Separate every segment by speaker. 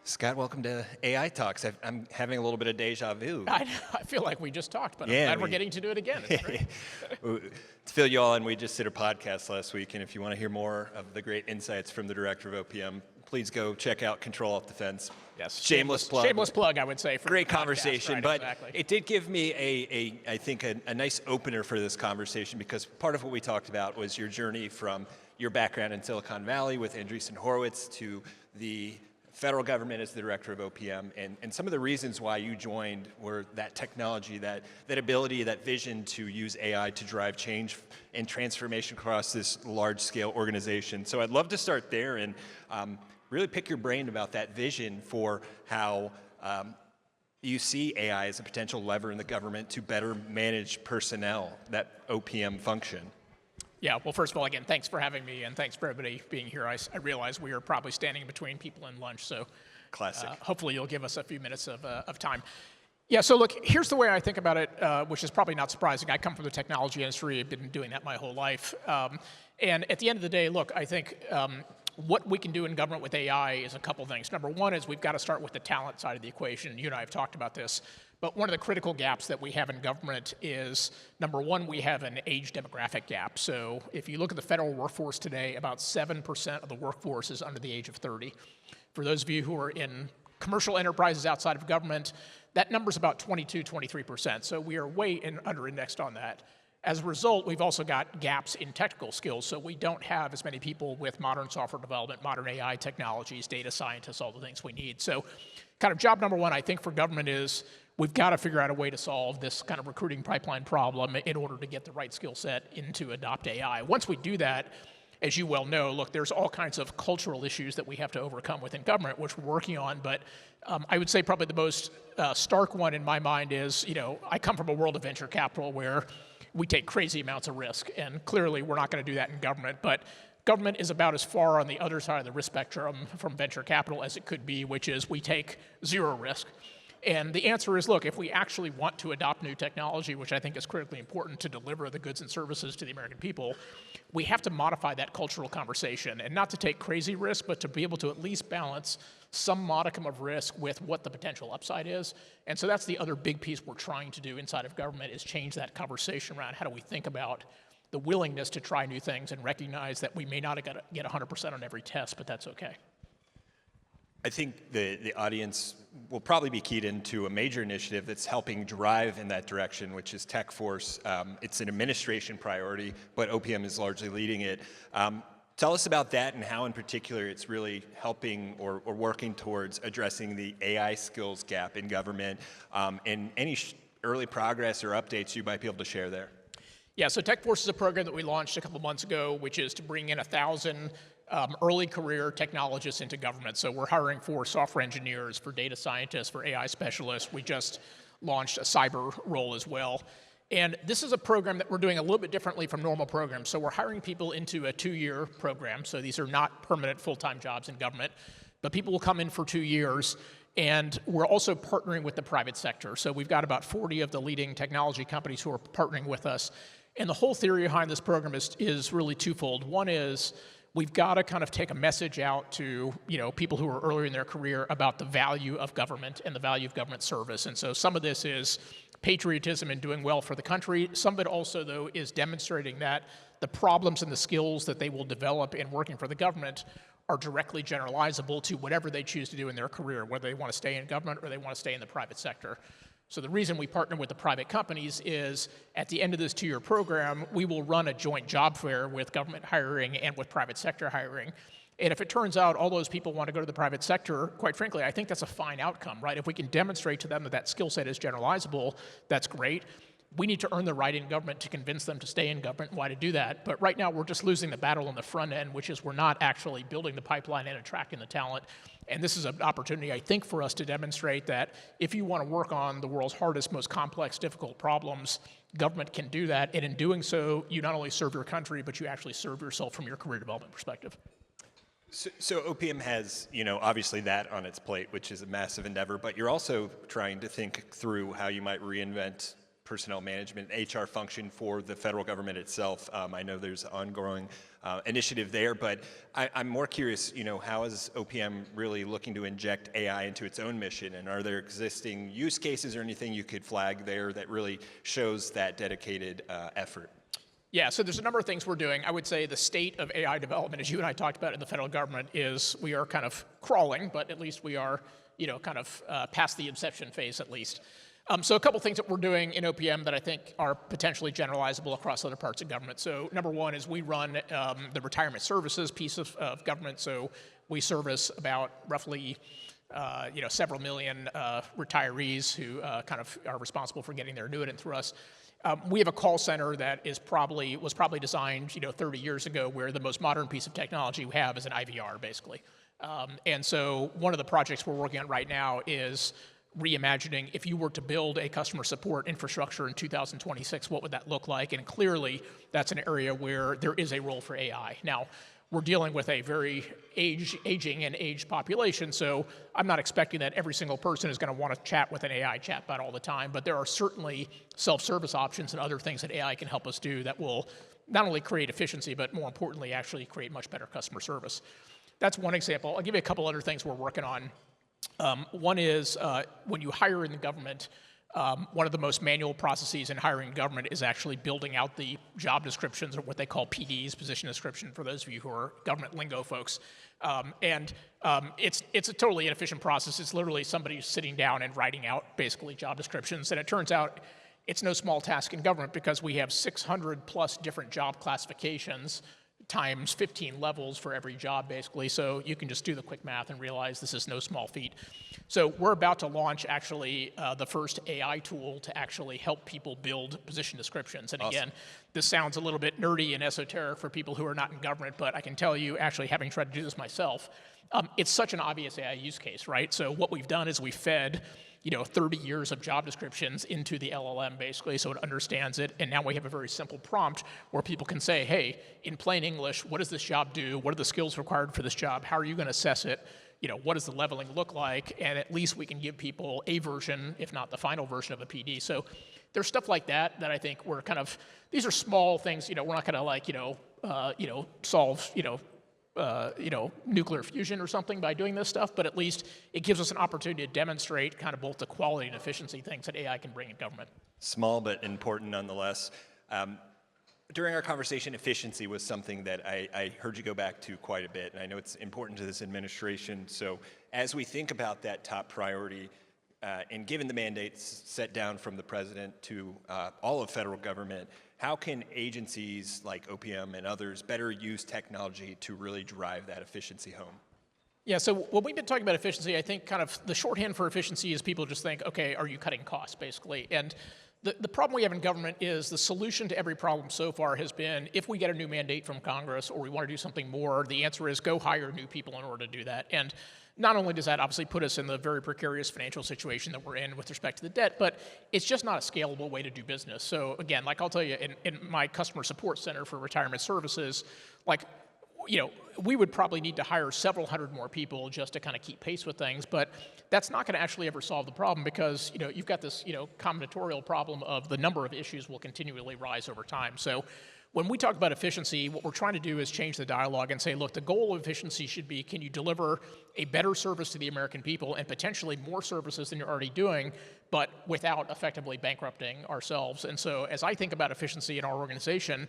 Speaker 1: Scott, welcome to AI Talks. I'm having a little bit of deja vu.
Speaker 2: I feel like we just talked, but I'm glad we're getting to do it again. It's great.
Speaker 1: To fill you all in, we just did a podcast last week, and if you want to hear more of the great insights from the director of OPM, please go check out Control Off the Fence.
Speaker 2: Yes.
Speaker 1: Shameless plug.
Speaker 2: Shameless plug, I would say. For
Speaker 1: great
Speaker 2: the podcast,
Speaker 1: conversation,
Speaker 2: right,
Speaker 1: but
Speaker 2: exactly.
Speaker 1: It did give me I think a nice opener for this conversation, because part of what we talked about was your journey from your background in Silicon Valley with Andreessen Horowitz to the federal government as the director of OPM, and some of the reasons why you joined were that technology, that ability, that vision to use AI to drive change and transformation across this large-scale organization. So I'd love to start there and really pick your brain about that vision for how you see AI as a potential lever in the government to better manage personnel, that OPM function.
Speaker 2: Yeah, well, first of all, again, thanks for having me, and thanks for everybody being here. I realize we are probably standing between people and lunch, so
Speaker 1: classic.
Speaker 2: Hopefully you'll give us a few minutes of time. Yeah, so look, here's the way I think about it, which is probably not surprising. I come from the technology industry. I've been doing that my whole life. And at the end of the day, look, I think what we can do in government with AI is a couple things. Number one is we've got to start with the talent side of the equation. You and I have talked about this. But one of the critical gaps that we have in government is, number one, we have an age demographic gap. So if you look at the federal workforce today, about 7% of the workforce is under the age of 30. For those of you who are in commercial enterprises outside of government, that number's about 22, 23%. So we are way under-indexed on that. As a result, we've also got gaps in technical skills, so we don't have as many people with modern software development, modern AI technologies, data scientists, all the things we need. So kind of job number one, I think, for government is we've got to figure out a way to solve this kind of recruiting pipeline problem in order to get the right skill set into adopt AI. Once we do that, as you well know, look, there's all kinds of cultural issues that we have to overcome within government, which we're working on, but I would say probably the most stark one in my mind is, I come from a world of venture capital where we take crazy amounts of risk, and clearly we're not going to do that in government, but government is about as far on the other side of the risk spectrum from venture capital as it could be, which is we take zero risk. And the answer is, look, if we actually want to adopt new technology, which I think is critically important to deliver the goods and services to the American people, we have to modify that cultural conversation, and not to take crazy risk, but to be able to at least balance some modicum of risk with what the potential upside is. And so that's the other big piece we're trying to do inside of government, is change that conversation around how do we think about the willingness to try new things and recognize that we may not get 100% on every test, but that's okay.
Speaker 1: I think the audience will probably be keyed into a major initiative that's helping drive in that direction, which is TechForce. It's an administration priority, but OPM is largely leading it. Tell us about that and how in particular it's really helping or working towards addressing the AI skills gap in government, and any early progress or updates you might be able to share there.
Speaker 2: Yeah, so TechForce is a program that we launched a couple months ago, which is to bring in 1,000 early career technologists into government. So we're hiring for software engineers, for data scientists, for AI specialists. We just launched a cyber role as well. And this is a program that we're doing a little bit differently from normal programs. So we're hiring people into a 2-year program. So these are not permanent full-time jobs in government, but people will come in for 2 years. And we're also partnering with the private sector. So we've got about 40 of the leading technology companies who are partnering with us. And the whole theory behind this program is really twofold. One is we've got to kind of take a message out to people who are earlier in their career about the value of government and the value of government service. And so some of this is patriotism and doing well for the country. Some of it also, though, is demonstrating that the problems and the skills that they will develop in working for the government are directly generalizable to whatever they choose to do in their career, whether they want to stay in government or they want to stay in the private sector. So the reason we partner with the private companies is at the end of this 2-year program, we will run a joint job fair with government hiring and with private sector hiring. And if it turns out all those people want to go to the private sector, quite frankly, I think that's a fine outcome, right? If we can demonstrate to them that that skill set is generalizable, that's great. We need to earn the right in government to convince them to stay in government and why to do that. But right now, we're just losing the battle on the front end, which is we're not actually building the pipeline and attracting the talent. And this is an opportunity, I think, for us to demonstrate that if you want to work on the world's hardest, most complex, difficult problems, government can do that. And in doing so, you not only serve your country, but you actually serve yourself from your career development perspective.
Speaker 1: So OPM has, obviously that on its plate, which is a massive endeavor, but you're also trying to think through how you might reinvent personnel management, HR function for the federal government itself. I know there's ongoing initiative there, but I'm more curious, how is OPM really looking to inject AI into its own mission? And are there existing use cases or anything you could flag there that really shows that dedicated effort?
Speaker 2: Yeah, so there's a number of things we're doing. I would say the state of AI development, as you and I talked about in the federal government, is we are kind of crawling, but at least we are, kind of past the inception phase at least. So a couple things that we're doing in OPM that I think are potentially generalizable across other parts of government. So number one is we run the retirement services piece of government. So we service about roughly several million retirees who kind of are responsible for getting their annuitant through us. We have a call center that was probably designed 30 years ago, where the most modern piece of technology we have is an IVR, basically. And so one of the projects we're working on right now is reimagining, if you were to build a customer support infrastructure in 2026, what would that look like? And clearly, that's an area where there is a role for AI. Now, we're dealing with a very aging and aged population, so I'm not expecting that every single person is going to want to chat with an AI chatbot all the time, but there are certainly self-service options and other things that AI can help us do that will not only create efficiency, but more importantly, actually create much better customer service. That's one example. I'll give you a couple other things we're working on. One is when you hire in the government, one of the most manual processes in hiring in government is actually building out the job descriptions, or what they call PDs, position description, for those of you who are government lingo folks. It's a totally inefficient process. It's literally somebody sitting down and writing out basically job descriptions. And it turns out it's no small task in government, because we have 600 plus different job classifications times 15 levels for every job, basically. So you can just do the quick math and realize this is no small feat. So we're about to launch, actually, the first AI tool to actually help people build position descriptions. And
Speaker 1: awesome.
Speaker 2: Again, this sounds a little bit nerdy and esoteric for people who are not in government, but I can tell you, actually, having tried to do this myself, it's such an obvious AI use case, right? So what we've done is we fed 30 years of job descriptions into the LLM, basically, so it understands it. And now we have a very simple prompt where people can say, hey, in plain English, what does this job do? What are the skills required for this job? How are you going to assess it? What does the leveling look like? And at least we can give people a version, if not the final version of a PD. So there's stuff like that I think we're kind of, these are small things, we're not going to solve, nuclear fusion or something by doing this stuff, but at least it gives us an opportunity to demonstrate kind of both the quality and efficiency things that AI can bring in government.
Speaker 1: Small but important nonetheless. During our conversation, efficiency was something that I heard you go back to quite a bit, and I know it's important to this administration. So as we think about that top priority, and given the mandates set down from the president to all of federal government, how can agencies like OPM and others better use technology to really drive that efficiency home?
Speaker 2: Yeah, so when we've been talking about efficiency, I think kind of the shorthand for efficiency is people just think, okay, are you cutting costs, basically? And the problem we have in government is the solution to every problem so far has been, if we get a new mandate from Congress or we want to do something more, the answer is go hire new people in order to do that. And not only does that obviously put us in the very precarious financial situation that we're in with respect to the debt, but it's just not a scalable way to do business. So again, like I'll tell you, in my customer support center for retirement services, we would probably need to hire several hundred more people just to kind of keep pace with things, but that's not going to actually ever solve the problem, because you've got this combinatorial problem of the number of issues will continually rise over time. So when we talk about efficiency, what we're trying to do is change the dialogue and say, look, the goal of efficiency should be, can you deliver a better service to the American people and potentially more services than you're already doing, but without effectively bankrupting ourselves? And so as I think about efficiency in our organization,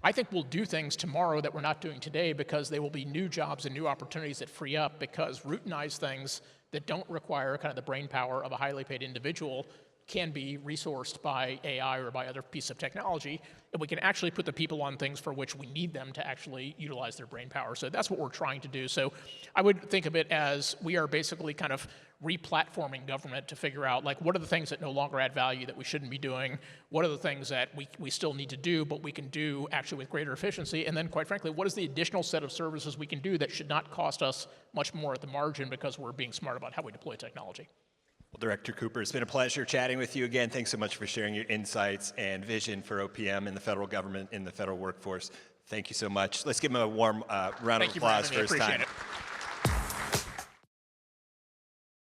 Speaker 2: I think we'll do things tomorrow that we're not doing today, because they will be new jobs and new opportunities that free up, because routinized things that don't require kind of the brain power of a highly paid individual can be resourced by AI or by other pieces of technology, and we can actually put the people on things for which we need them to actually utilize their brain power. So that's what we're trying to do. So I would think of it as we are basically kind of re-platforming government to figure out, what are the things that no longer add value that we shouldn't be doing? What are the things that we still need to do, but we can do actually with greater efficiency? And then, quite frankly, what is the additional set of services we can do that should not cost us much more at the margin, because we're being smart about how we deploy technology?
Speaker 1: Well, Director Kupor, it's been a pleasure chatting with you again. Thanks so much for sharing your insights and vision for OPM and the federal government and the federal workforce. Thank you so much. Let's give him a warm round of applause for his time.
Speaker 2: Appreciate it.